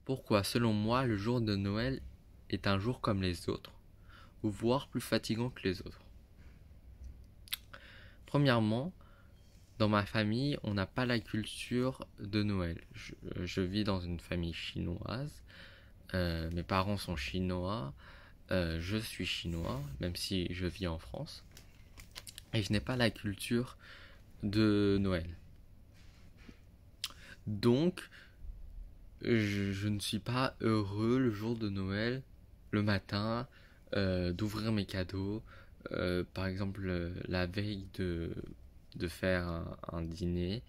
Pourquoi, selon moi, le jour de Noël est un jour comme les autres, ou voire plus fatigant que les autres? Premièrement, dans ma famille, on n'a pas la culture de Noël. Je vis dans une famille chinoise. Mes parents sont chinois. Je suis chinois, même si je vis en France. Et je n'ai pas la culture de Noël. Donc, je ne suis pas heureux le jour de Noël, le matin, d'ouvrir mes cadeaux. Par exemple, la veille de faire un dîner,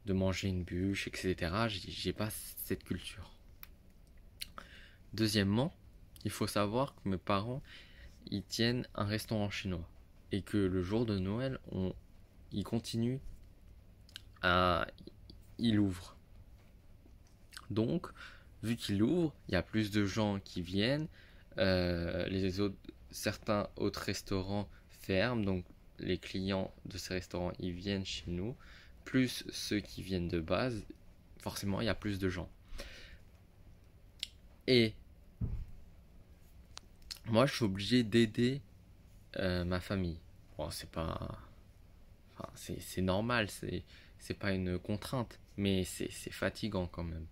de manger une bûche, etc. J'ai pas cette culture. Deuxièmement, il faut savoir que mes parents, ils tiennent un restaurant chinois. Et que le jour de Noël, ils continuent à... Ils ouvrent. Donc, vu qu'il ouvre, il y a plus de gens qui viennent. Certains autres restaurants ferment, donc les clients de ces restaurants ils viennent chez nous, plus ceux qui viennent de base. Forcément, il y a plus de gens. Et moi, je suis obligé d'aider ma famille. Bon, c'est pas, enfin, c'est normal, c'est pas une contrainte, mais c'est fatigant quand même.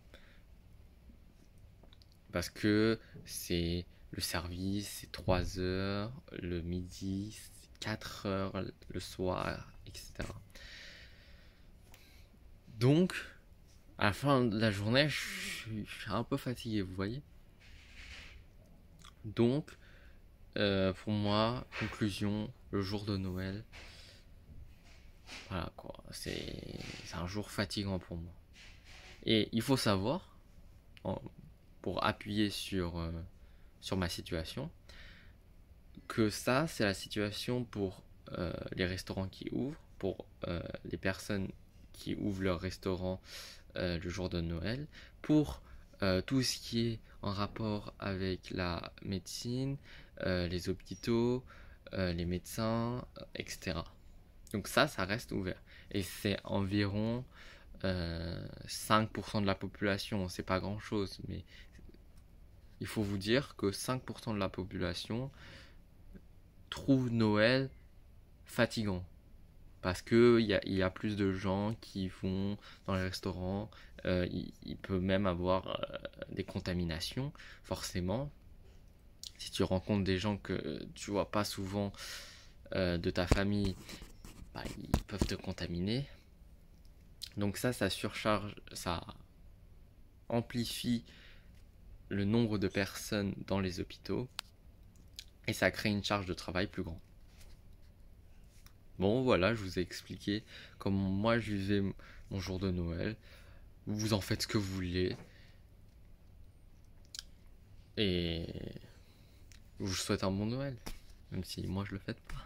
Parce que c'est le service, c'est 3 heures, le midi, c'est 4 heures le soir, etc. Donc, à la fin de la journée, je suis un peu fatigué, vous voyez. Donc, pour moi, conclusion, le jour de Noël, voilà quoi, c'est un jour fatigant pour moi. Et il faut savoir, pour appuyer sur ma situation, que ça, c'est la situation pour les restaurants qui ouvrent, pour les personnes qui ouvrent leur restaurant le jour de Noël, pour tout ce qui est en rapport avec la médecine, les hôpitaux, les médecins, etc. Donc ça reste ouvert. Et c'est environ 5% de la population, c'est pas grand chose, mais il faut vous dire que 5% de la population trouve Noël fatigant. Parce que il y a plus de gens qui vont dans les restaurants, il peut même avoir des contaminations, forcément. Si tu rencontres des gens que tu vois pas souvent de ta famille, bah, ils peuvent te contaminer. Donc ça surcharge, ça amplifie le nombre de personnes dans les hôpitaux et ça crée une charge de travail plus grande. Bon voilà, je vous ai expliqué comment moi je vivais mon jour de Noël. Vous en faites ce que vous voulez. Et je vous souhaite un bon Noël. Même si moi je le fête pas.